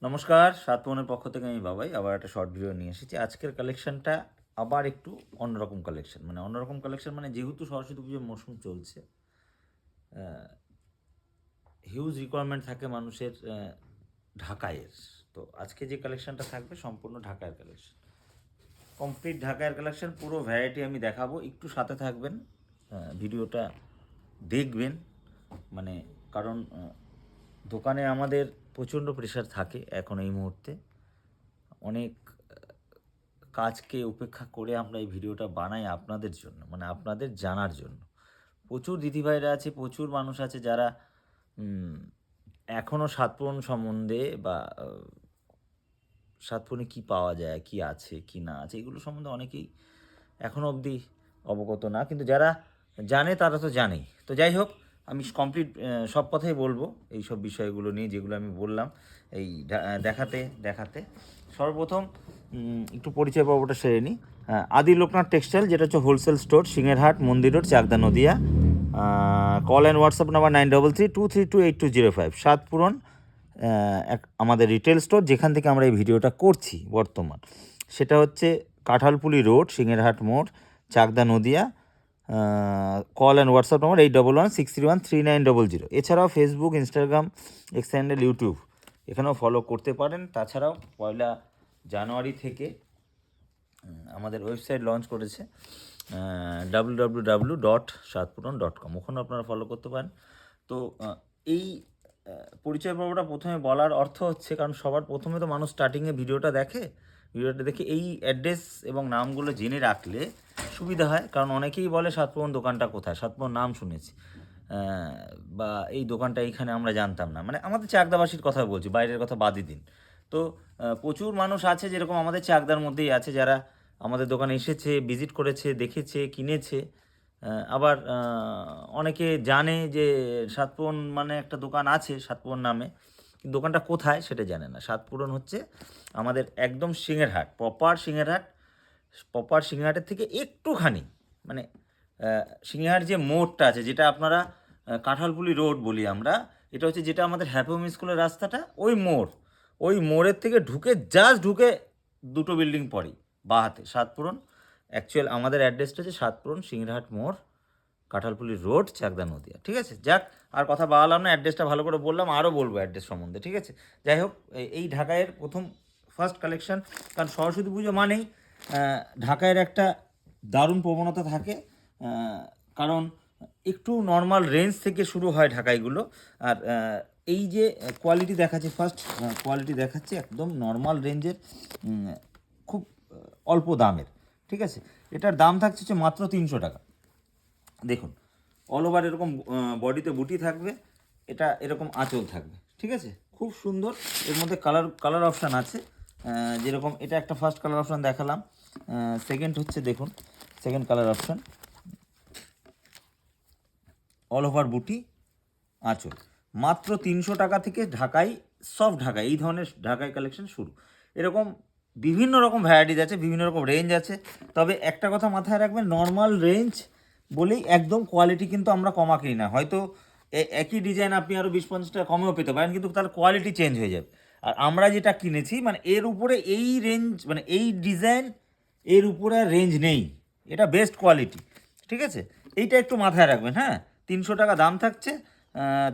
নমস্কার, সাতমনের পক্ষ থেকে আমি বাবাই আবার একটা শর্ট ভিডিও নিয়ে এসেছি। আজকের কালেকশনটা আবার একটু অন্যরকম কালেকশন, অন্যরকম কালেকশন যেহেতু সরস্বতী পুজোর মরশুম চলছে, হিউজ রিকোয়ারমেন্ট থাকে মানুষের ঢাকাইয়ের। তো আজকে যে কালেকশনটা থাকবে সম্পূর্ণ ঢাকায়ের কালেকশন, কমপ্লিট ঢাকায়ের কালেকশন, পুরো ভ্যারাইটি আমি দেখাবো। একটু সাথে থাকবেন, ভিডিওটা দেখবেন, কারণ দোকানে আমাদের প্রচণ্ড প্রেশার থাকে এখন এই মুহূর্তে। অনেক কাজকে উপেক্ষা করে আমরা এই ভিডিওটা বানাই আপনাদের জন্য, আপনাদের জানার জন্য। প্রচুর দিদিভাইরা আছে, প্রচুর মানুষ আছে যারা এখনও সাতপূরণ সম্বন্ধে বা সাতপূরণে কী পাওয়া যায়, কি আছে কি না আছে, এগুলো সম্বন্ধে অনেকেই এখনও অবধি অবগত না, কিন্তু যারা জানে তারা তো জানেই। তো যাই হোক, আমি কমপ্লিট সব কথাই বলবো এই সব বিষয়গুলো নিয়ে যেগুলো আমি বললাম এই দেখাতে দেখাতে। সর্বপ্রথম একটু পরিচয় পর্বটা সেরে নিই। আদি লোকনাথ টেক্সটাইল, যেটা হচ্ছে wholesale store, Singherhat, Mandir road, Chakdah, Nadia. Call and WhatsApp number 9332328205। সাতপূরণ আমাদের রিটেল স্টোর, যেখান থেকে আমরা এই ভিডিওটা করছি বর্তমান, সেটা হচ্ছে কাঁঠালপুলি রোড, সিংহেরহাট মোড়, Chakdah, Nadia. Call and WhatsApp number 8116313900। এছাড়াও Facebook, Instagram, X handle, YouTube এখানেও ফলো করতে পারেন। তাছাড়াও 1 জানুয়ারি থেকে আমাদের ওয়েবসাইট লঞ্চ করেছে www.satpuron.com, ওখানে আপনারা ফলো করতে পারেন। তো এই পরিচয় পর্বটা প্রথমে বলার অর্থ হচ্ছে, কারণ সবার প্রথমে তো মানুষ স্টার্টিংয়ে ভিডিওটা দেখে এই অ্যাড্রেস এবং নামগুলো জেনে রাখলে সুবিধা হয়। কারণ অনেকেই বলে সাতপূরণ দোকানটা কোথায়, সাতপূরণ নাম শুনেছি বা এই দোকানটা এইখানে আমরা জানতাম না, আমাদের চাকদাবাসীর কথা বলছি, বাইরের কথা বাদই দিন। তো প্রচুর মানুষ আছে যেরকম আমাদের চাকদার মধ্যেই আছে, যারা আমাদের দোকানে এসেছে, ভিজিট করেছে, দেখেছে, কিনেছে। আবার অনেকে জানে যে সাতপূরণ একটা দোকান আছে সাতপূরণ নামে, কিন্তু দোকানটা কোথায় সেটা জানে না। সাতপূরণ হচ্ছে আমাদের একদম সিংহেরহাট, প্রপার সিংহেরহাটের থেকে একটুখানি সিংহেরহাট যে মোড়টা আছে, যেটা আপনারা কাঁঠালপুলি রোড বলি আমরা, এটা হচ্ছে যেটা আমাদের হ্যাপি হোম স্কুলের রাস্তাটা, ওই মোড়ের থেকে ঢুকে দুটো বিল্ডিং পরেই বাঁ হাতে সাতপূরণ। অ্যাকচুয়াল আমাদের অ্যাড্রেসটা হচ্ছে সাতপূরণ, সিংহেরহাট মোড়, কাঁঠালপুলি রোড, চাকদা, নদিয়া। ঠিক আছে, যাক আর কথা বাড়ালাম না, অ্যাড্রেসটা ভালো করে বললাম, আরও বলবো অ্যাড্রেস সম্বন্ধে। ঠিক আছে, যাই হোক, এই ঢাকায়ের ফার্স্ট কালেকশন। কারণ সরস্বতী পুজো মানেই ঢাকায়ের একটা দারুণ প্রবণতা থাকে, কারণ একটু নর্মাল রেঞ্জ থেকে শুরু হয় ঢাকাইগুলো। আর এই যে কোয়ালিটি দেখাচ্ছে, ফার্স্ট কোয়ালিটি দেখাচ্ছে একদম নর্মাল রেঞ্জের, খুব অল্প দামের। ঠিক আছে, এটার দাম থাকছে হচ্ছে মাত্র 300 টাকা। দেখুন, অল ওভার এরকম বডিতে বুটি থাকবে, এটা এরকম আঁচল থাকবে। ঠিক আছে, খুব সুন্দর। এর মধ্যে কালার অপশান আছে, যেরকম এটা একটা ফার্স্ট কালার অপশান দেখালাম। সেকেন্ড হচ্ছে, দেখুন second colour option, all over বুটি, আঁচল। মাত্র 300 টাকা থেকে ঢাকাই এই ধরনের ঢাকাই কালেকশন শুরু। এরকম বিভিন্ন রকম ভ্যারাইটিস আছে, বিভিন্ন রকম রেঞ্জ আছে। তবে একটা কথা মাথায় রাখবেন, নর্মাল রেঞ্জ বলেই একদম কোয়ালিটি কিন্তু আমরা কমা কিনি না। হয়তো একই ডিজাইন আপনি আরও 20-50 টাকা কমেও পেতে পারেন, কিন্তু তার কোয়ালিটি চেঞ্জ হয়ে যাবে। আর আমরা যেটা কিনেছি এর উপরে এই রেঞ্জ, এই ডিজাইন এর উপরে রেঞ্জ নেই, এটা বেস্ট কোয়ালিটি। ঠিক আছে, এইটা একটু মাথায় রাখবেন। হ্যাঁ, 300 টাকা দাম থাকছে।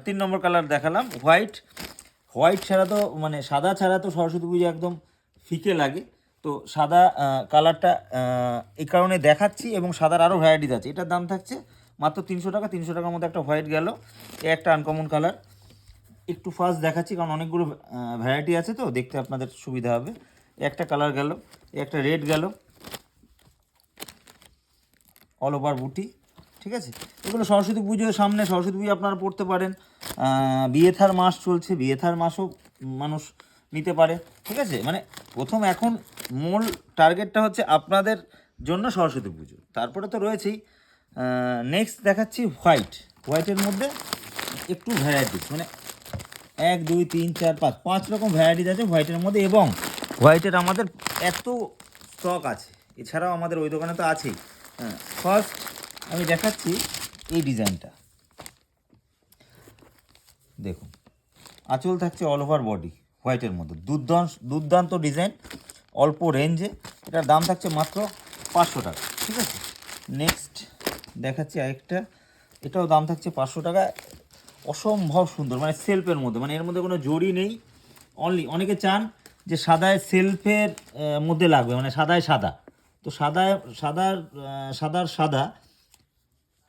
3 নম্বর কালার দেখালাম, হোয়াইট ছাড়া তো সাদা ছাড়া তো সরস্বতী পুজো একদম ফিকে লাগে। তো সাদা কালারটা এই কারণে দেখাচ্ছি, এবং সাদার আরও ভ্যারাইটিস আছে। এটার দাম থাকছে মাত্র 300 টাকা। 300 টাকার মধ্যে একটা হোয়াইট গেল, একটা আনকমন কালার। একটু ফার্স্ট দেখাচ্ছি কারণ অনেকগুলো ভ্যারাইটি আছে, তো দেখতে আপনাদের সুবিধা হবে। একটা কালার গেল, একটা রেড গেল, অল ওভার বুটি। ঠিক আছে, এগুলো সরস্বতী পুজোর সামনে, সরস্বতী পুজো আপনারা পড়তে পারেন। বিয়ে থার মাস চলছে, বিয়ে থার মাসও মানুষ নিতে পারে। ঠিক আছে, প্রথম এখন মূল টার্গেটটা হচ্ছে আপনাদের জন্য সরস্বতী পুজো, তারপরে তো রয়েছেই। নেক্সট দেখাচ্ছি হোয়াইটের মধ্যে একটু ভ্যারাইটিস, 1 2 3 4 5 রকম ভ্যারাইটিস আছে হোয়াইটের মধ্যে, এবং হোয়াইটের আমাদের এত স্টক আছে। এছাড়াও আমাদের ওই দোকানে তো আছেই। ফার্স্ট আমি দেখাচ্ছি এই ডিজাইনটা, দেখুন আঁচল থাকছে অল ওভার বডি হোয়াইটের মধ্যে দুর্দান্ত ডিজাইন, অল্প রেঞ্জে। এটার দাম থাকছে মাত্র 500 টাকা। ঠিক আছে, নেক্সট দেখাচ্ছি আরেকটা, এটাও দাম থাকছে 500 টাকা। অসম্ভব সুন্দর, মানে সেলফের মধ্যে, মানে এর মধ্যে কোনো জড়ি নেই। অনেকে চান যে সাদায় সেলফের মধ্যে লাগবে, মানে সাদায় সাদা, তো সাদার সাদা,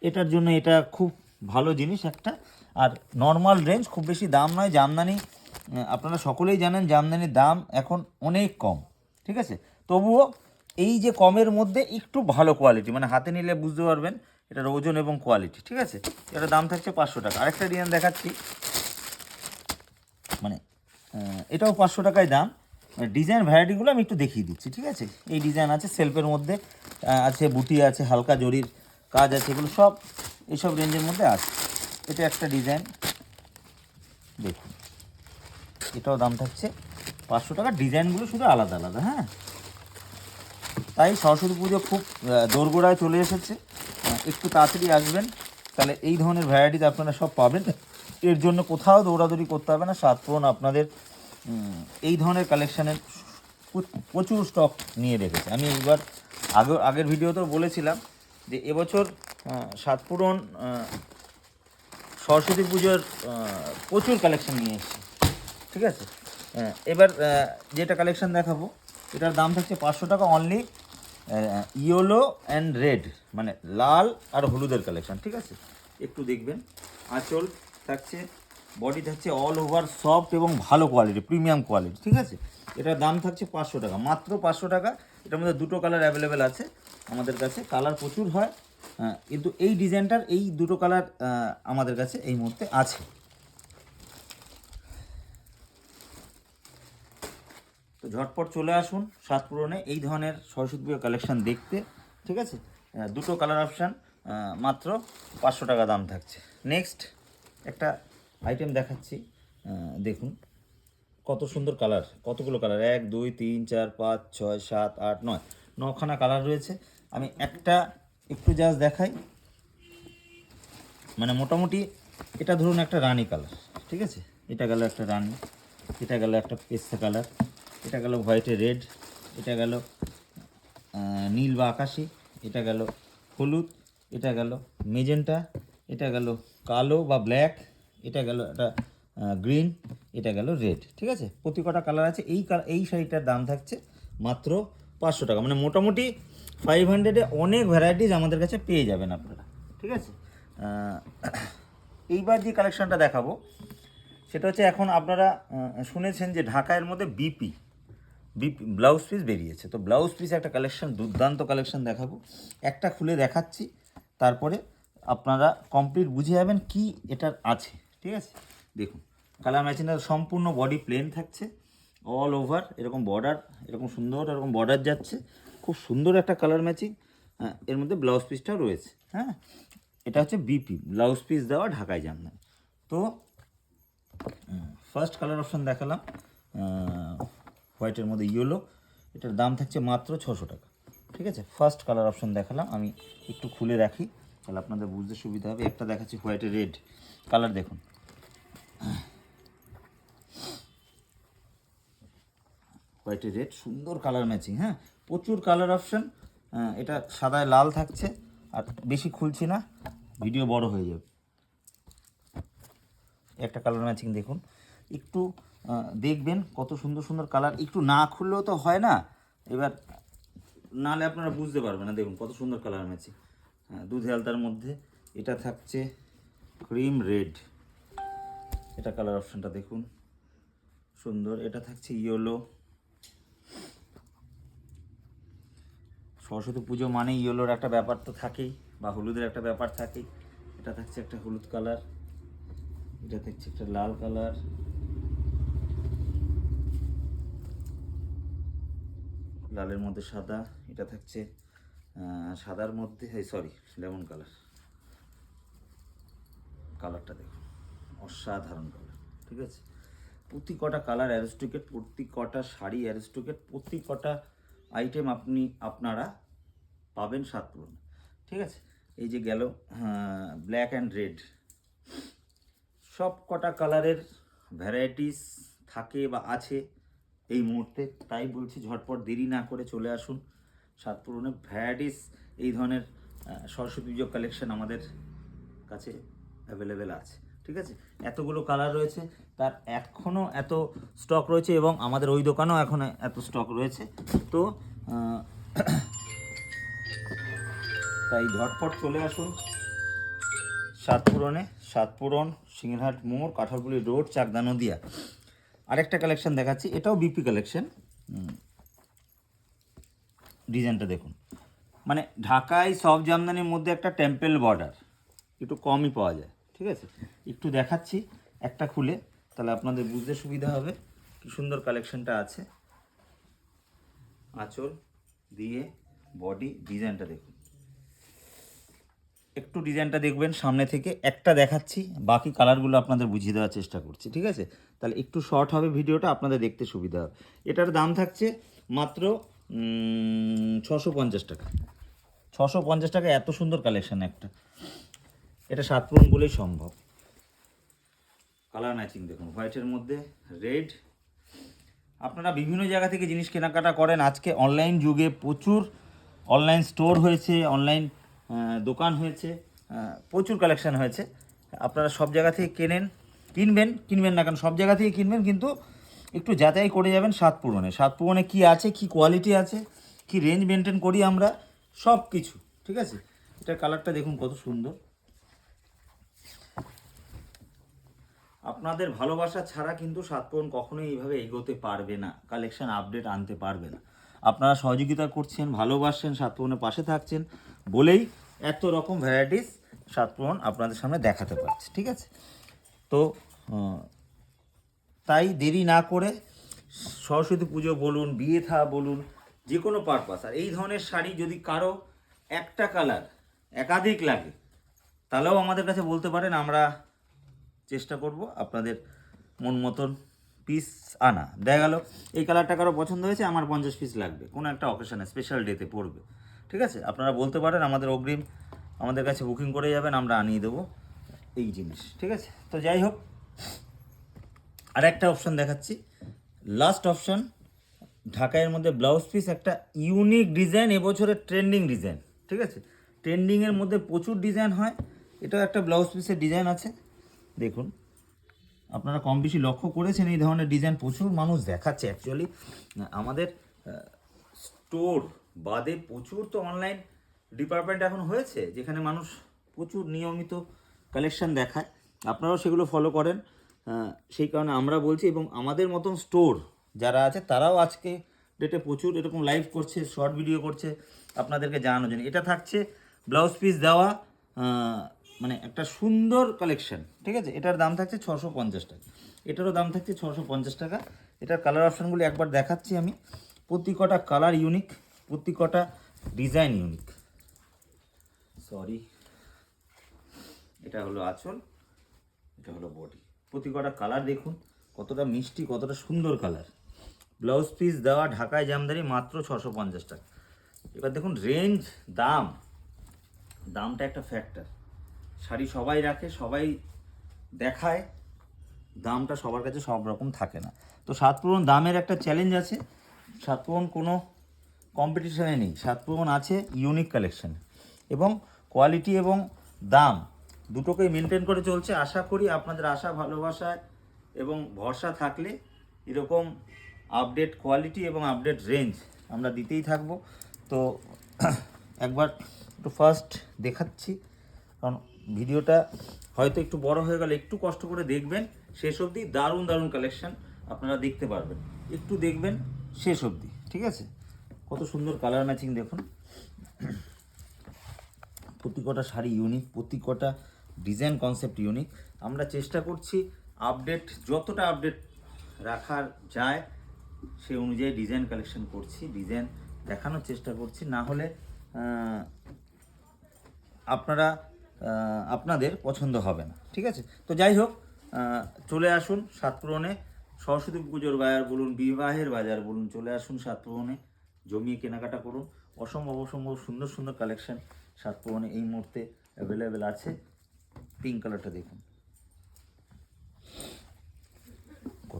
এটার জন্য এটা খুব ভালো জিনিস একটা। আর নর্মাল রেঞ্জ, খুব বেশি দাম নয়। জামদানি আপনারা সকলেই জানেন জামদানির দাম এখন অনেক কম। ঠিক আছে, তবুও এই যে কমের মধ্যে একটু ভালো কোয়ালিটি, মানে হাতে নিলে বুঝতে পারবেন এটার ওজন এবং কোয়ালিটি। ঠিক আছে, এটার দাম থাকছে 500 টাকা। আরেকটা ডিজাইন দেখাচ্ছি, মানে এটাও 500 টাকায় দাম। ডিজাইন ভ্যারাইটিগুলো আমি একটু দেখিয়ে দিচ্ছি। ঠিক আছে, এই ডিজাইন আছে সেলফের মধ্যে, আছে বুটি আছে, হালকা জরির কাজ আছে, এগুলো সব এইসব রেঞ্জের মধ্যে আছে। এটা একটা ডিজাইন দেখুন, এটাও দাম থাকছে 500 টাকা। ডিজাইনগুলো শুধু আলাদা আলাদা। হ্যাঁ, তাই সরস্বতী পুজো খুব দোরগোড়ায় চলে এসেছে, একটু তাড়াতাড়ি আসবেন, তাহলে এই ধরনের ভ্যারাইটিস আপনারা সব পাবেন। এর জন্য কোথাও দৌড়াদৌড়ি করতে হবে না। সাতপুরন আপনাদের এই ধরনের কালেকশানের প্রচুর স্টক নিয়ে রেখেছে। আমি এবার আগের ভিডিওতেও বলেছিলাম যে এবছর সাতপুরন সরস্বতী পুজোর প্রচুর কালেকশান নিয়ে এসেছে। ঠিক আছে, এবার যেটা কালেকশান দেখাবো এটার দাম থাকছে 500 টাকা অনলি। ইয়েলো অ্যান্ড রেড, মানে লাল আর হলুদের কালেকশান। ঠিক আছে, একটু দেখবেন। আঁচল থাকছে, বডি থাকছে অল ওভার সফট এবং ভালো কোয়ালিটি, প্রিমিয়াম কোয়ালিটি। ঠিক আছে, এটার দাম থাকছে 500 টাকা, মাত্র 500 টাকা। এটার মধ্যে দুটো কালার অ্যাভেলেবেল আছে আমাদের কাছে, কালার প্রচুর হয়, কিন্তু এই ডিজাইনটার এই দুটো কালার আমাদের কাছে এই মুহূর্তে আছে। তো ঝটপট চলে আসুন সাতপুরনে এই ধরনের সরস্বতী পুজোর কালেকশান দেখতে। ঠিক আছে, দুটো কালার অপশান, মাত্র 500 টাকা দাম থাকছে। নেক্সট একটা আইটেম দেখাচ্ছি, দেখুন কত সুন্দর কালার, কতগুলো কালার, 1 2 3 4 5 6 7 8 9, 9খানা কালার রয়েছে। আমি একটা একটু জাস্ট দেখাই, মানে মোটামুটি এটা ধরুন একটা রানি কালার। ঠিক আছে, এটা গেল একটা রানি, এটা গেল একটা পেস্তা কালার, এটা গেল হোয়াইটে রেড, এটা গেল নীল বা আকাশি, এটা গেল হলুদ, এটা গেল মেজেন্টা, এটা গেল কালো বা ব্ল্যাক, এটা গেল একটা গ্রিন, এটা গেল রেড। ঠিক আছে, প্রতি কটা কালার আছে। এই শাড়িটার দাম থাকছে মাত্র 500 টাকা, মানে মোটামুটি 500-এ অনেক ভ্যারাইটিস আমাদের কাছে পেয়ে যাবেন আপনারা। ঠিক আছে, এইবার যে কালেকশানটা দেখাবো সেটা হচ্ছে, এখন আপনারা শুনেছেন যে ঢাকায়ের মধ্যে বিপি ব্লাউজ পিস বেরিয়েছে। তো ব্লাউজ পিস একটা কালেকশান, দুর্দান্ত কালেকশান দেখাবো। একটা খুলে দেখাচ্ছি, তারপরে আপনারা কমপ্লিট বুঝে যাবেন কি এটার আছে। ঠিক আছে, দেখুন কালার ম্যাচিংটা সম্পূর্ণ বডি প্লেন থাকছে, অল ওভার এরকম বর্ডার, এরকম সুন্দর এরকম বর্ডার যাচ্ছে, খুব সুন্দর একটা কালার ম্যাচিং। হ্যাঁ, এর মধ্যে ব্লাউজ পিসটাও রয়েছে। হ্যাঁ, এটা হচ্ছে বিপি ব্লাউজ পিস দেওয়া ঢাকায় জামদানি। তো ফার্স্ট কালার অপশান দেখালাম, হোয়াইটের মধ্যে ইয়েলো, এটার দাম থাকছে মাত্র 600 টাকা। ঠিক আছে, ফার্স্ট কালার অপশান দেখালাম, আমি একটু খুলে রাখি তাহলে আপনাদের বুঝতে সুবিধা হবে। একটা দেখাচ্ছি হোয়াইটে রেড কালার, দেখুন হোয়াইটে রেড, সুন্দর কালার ম্যাচিং। হ্যাঁ, প্রচুর কালার অপশান। এটা সাদায় লাল থাকছে, আর বেশি খুলছি না, ভিডিও বড় হয়ে যাবে। একটা কালার ম্যাচিং দেখুন, একটু দেখবেন কত সুন্দর সুন্দর কালার, একটু না খুললেও তো হয় না, এবার নাহলে আপনারা বুঝতে পারবেন না। দেখুন কত সুন্দর কালার ম্যাচিং, দুধে আলতার মধ্যে। এটা থাকছে ক্রিম রেড, এটা কালার অপশানটা দেখুন সুন্দর। এটা থাকছে ইয়েলো, সরস্বতী পুজো মানে ইয়েলোর একটা ব্যাপার তো থাকেই, বা হলুদের একটা ব্যাপার থাকেই। এটা থাকছে একটা হলুদ কালার, এটা থাকছে একটা লাল কালার, লালের মধ্যে সাদা, এটা থাকছে সাদার মধ্যে সরি লেমন কালার। কালারটা দেখুন অসাধারণ কালার। ঠিক আছে, প্রতি কটা কালার অ্যারিস্টোকেট, প্রতি কটা শাড়ি অ্যারিস্টোকেট, প্রতি কটা আইটেম আপনারা পাবেন সাতপুরন। ঠিক আছে, এই যে গেল ব্ল্যাক অ্যান্ড রেড, সব কটা কালারের ভ্যারাইটিস থাকে বা আছে এই মুহূর্তে, তাই বলছি ঝটপট দেরি না করে চলে আসুন সাতপুরনে। ভ্যারাইটিস এই ধরনের সরস্বতী পুজো কালেকশন আমাদের কাছে অ্যাভেলেবেল আছে। ঠিক আছে, এতগুলো কালার রয়েছে, তার এখনও এত স্টক রয়েছে এবং আমাদের ওই দোকানেও এখন এত স্টক রয়েছে। তো তাই ঝটপট চলে আসুন সাতপুরনে, সাতপুরন, সিংহরহাট মোড়, কাঁঠালপুলি রোড, চাকদা নদিয়া। আরেকটা কালেকশন দেখাচ্ছি, এটাও বিপি কালেকশন। ডিজাইনটা দেখুন, মানে ঢাকায় সব জামদানির মধ্যে একটা টেম্পল বর্ডার একটু কমই পাওয়া যায়। ঠিক আছে, একটু দেখাচ্ছি একটা খুলে, তাহলে আপনাদের বুঝতে সুবিধা হবে কি সুন্দর কালেকশনটা আছে। আঁচল দিয়ে বডি, ডিজাইনটা দেখুন, একটু ডিজাইনটা দেখবেন সামনে থেকে, একটা দেখাচ্ছি, বাকি কালারগুলো আপনাদের বুঝিয়ে দেওয়ার চেষ্টা করছি। ঠিক আছে, তাহলে একটু শর্ট হবে ভিডিওটা, আপনাদের দেখতে সুবিধা হবে। এটার দাম থাকছে মাত্র 650 টাকা। 650 টাকা, এত সুন্দর কালেকশন একটা, এটা সাতপুরন বলেই সম্ভব। কালার ম্যাচিং দেখুন, হোয়াইটের মধ্যে রেড। আপনারা বিভিন্ন জায়গা থেকে জিনিস কেনাকাটা করেন, আজকে অনলাইন যুগে প্রচুর অনলাইন স্টোর হয়েছে, অনলাইন দোকান হয়েছে, প্রচুর কালেকশান হয়েছে। আপনারা সব জায়গা থেকে কিনবেন না কেন, সব জায়গা থেকে কিনবেন, কিন্তু একটু যাচাই করে যাবেন সাতপুরনে। সাতপুরনে কী আছে, কী কোয়ালিটি আছে, কী রেঞ্জ মেনটেন করি আমরা, সব কিছু। ঠিক আছে, এটার কালারটা দেখুন কত সুন্দর। আপনাদের ভালোবাসা ছাড়া কিন্তু সাতপুরন কখনোই এইভাবে এগোতে পারবে না, কালেকশন আপডেট আনতে পারবে না। আপনারা সহযোগিতা করছেন, ভালোবাসছেন, সাতপুরনের পাশে থাকছেন বলেই এত রকম ভ্যারাইটিস সাতপুরন আপনাদের সামনে দেখাতে পারছে। ঠিক আছে, তো তাই দেরি না করে সরস্বতী পুজো বলুন, বিয়ে থা বলুন, যে কোনো পারপাস, আর এই ধরনের শাড়ি যদি কারো একটা কালার একাধিক লাগে, তাহলেও আমাদের কাছে বলতে পারেন, আমরা চেষ্টা করব আপনাদের মন মতন পিস আনা। দেখা গেল এই কালারটা কারো পছন্দ হয়েছে, আমার 50 পিস লাগবে, কোনো একটা অকেশনে স্পেশাল ডেতে পড়বে। ঠিক আছে, আপনারা বলতে পারেন, আমাদের অগ্রিম আমাদের কাছে বুকিং করে যাবেন, আমরা আনিয়ে দেবো এই জিনিস। ঠিক আছে, তো যাই হোক, আর একটা অপশান দেখাচ্ছি, লাস্ট অপশান, ঢাকাইয়ের মধ্যে ব্লাউজ পিস, একটা ইউনিক ডিজাইন, এবছরের ট্রেন্ডিং ডিজাইন। ঠিক আছে, ট্রেন্ডিংয়ের মধ্যে প্রচুর ডিজাইন হয়, এটাও একটা ব্লাউজ পিসের ডিজাইন আছে। দেখুন, আপনারা কম বেশি লক্ষ্য করেছেন এই ধরনের ডিজাইন প্রচুর মানুষ দেখাচ্ছে। অ্যাকচুয়ালি আমাদের স্টোর বাদে প্রচুর তো অনলাইন ডিপার্টমেন্ট এখন হয়েছে, যেখানে মানুষ প্রচুর নিয়মিত কালেকশন দেখায়, আপনারাও সেগুলো ফলো করেন। সেই কারণে আমরা বলছি, এবং আমাদের মতন স্টোর যারা আছে তারাও আজকে ডেটে প্রচুর এরকম লাইভ করছে, শর্ট ভিডিও করছে আপনাদেরকে জানানোর জন্য। এটা থাকছে ব্লাউজ পিস দেওয়া, মানে একটা সুন্দর কালেকশন। ঠিক আছে, এটার দাম থাকছে 650 টাকা, এটারও দাম থাকছে 650 টাকা। এটার কালার অপশানগুলি একবার দেখাচ্ছি আমি, প্রতি কটা কালার ইউনিক, প্রতি কটা ডিজাইন ইউনিক। সরি, এটা হলো আঁচল, এটা হলো বডি, প্রতি কটা কালার দেখুন কতটা মিষ্টি, কতটা সুন্দর কালার। ব্লাউজ পিস দেওয়া, ঢাকায় জামদানি, মাত্র 650 টাকা। এবার দেখুন রেঞ্জ, দামটা একটা ফ্যাক্টর। শাড়ি সবাই রাখে, সবাই দেখায়, দামটা সবার কাছে সব রকম থাকে না। তো সাতপুরন দামের একটা চ্যালেঞ্জ আছে, সাতপুরন কোনো কম্পিটিশানে নেই, সাতপুরন আছে ইউনিক কালেকশন, এবং কোয়ালিটি এবং দাম দুটোকেই মেনটেন করে চলছে। আশা করি আপনাদের আশা, ভালোবাসায় এবং ভরসা থাকলে এরকম আপডেট কোয়ালিটি এবং আপডেট রেঞ্জ আমরা দিতেই থাকবো। তো একবার একটু ফার্স্ট দেখাচ্ছি, কারণ ভিডিওটা হয়তো একটু বড় হয়ে গেলে, একটু কষ্ট করে দেখবেন শেষ অবধি, দারুণ দারুণ কালেকশন আপনারা দেখতে পারবেন, একটু দেখবেন শেষ অবধি। ঠিক আছে, কত সুন্দর কালার ম্যাচিং দেখুন, প্রতি কটা শাড়ি ইউনিক, প্রতি কটা ডিজাইন কনসেপ্ট ইউনিক। আমরা চেষ্টা করছি আপডেট, যতটা আপডেট রাখার যায় সেই অনুযায়ী ডিজাইন কালেকশন করছি, ডিজাইন দেখানোর চেষ্টা করছি, না হলে আপনাদের পছন্দ হবে না। ঠিক আছে, তো যাই হোক, চলে আসুন সাতপুরনে, সরস্বতী পুজোর বাজার বলুন, বিবাহের বাজার বলুন, চলে আসুন সাতপুরনে, জমিয়ে কেনাকাটা করুন। অসম্ভব সুন্দর সুন্দর কালেকশন সাতপুরনে এই মুহূর্তে অ্যাভেলেবেল আছে। পিঙ্ক কালারটা দেখুন,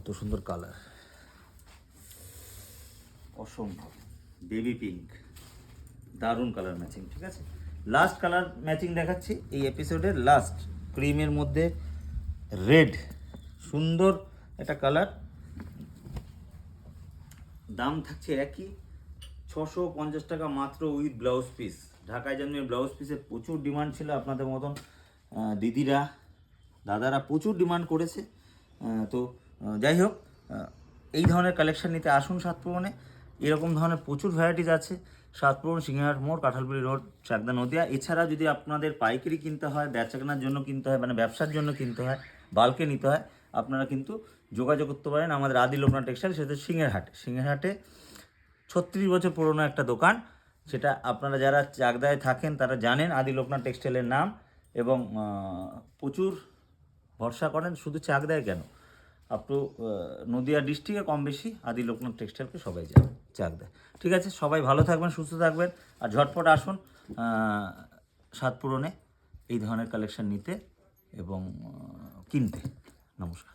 কত সুন্দর কালার, অসম্ভব। বেবি পিঙ্ক, দারুণ কালার ম্যাচিং। ঠিক আছে, লাস্ট কালার ম্যাচিং দেখাচ্ছি এই এপিসোডের লাস্ট, ক্রিমের মধ্যে রেড, সুন্দর একটা কালার। দাম থাকছে একই, 650 টাকা মাত্র উইথ ব্লাউজ পিস। ঢাকায় জন্মের ব্লাউজ পিসের প্রচুর ডিমান্ড ছিল, আপনাদের মতন দিদিরা দাদারা প্রচুর ডিমান্ড করেছে। তো যাই হোক, এই ধরনের কালেকশন নিতে আসুন সাতপুরনে। এরকম ধরনের প্রচুর ভ্যারাইটিস আছে। সাতপুরন, সিংহার মোড়, কাঁঠালপুলি রোড, চাকদা, নদিয়া। এছাড়া যদি আপনাদের পাইকারি কিনতে হয়, বেচা কেনার জন্য কিনতে হয়, মানে ব্যবসার জন্য কিনতে হয়, বাল্কে নিতে হয়, আপনারা কিন্তু যোগাযোগ করতে পারেন আমাদের আদি লোকনাথ টেক্সটাইল, সেটা সিংহের হাটে 36 বছর পুরনো একটা দোকান। সেটা আপনারা যারা চাকদায় থাকেন তারা জানেন আদি লোকনাথ টেক্সটাইলের নাম, এবং প্রচুর ভরসা করেন। শুধু চাকদায় কেন, আপ টু নদিয়া ডিস্ট্রিক্টে কম বেশি আদি লোকনাথ টেক্সটাইলকে সবাই জানে চাকদায়। ঠিক আছে, সবাই ভালো থাকবেন, সুস্থ থাকবেন, আর ঝটপট আসুন সাতপুরনে এই ধরনের কালেকশন নিতে এবং কিনতে। নমস্কার।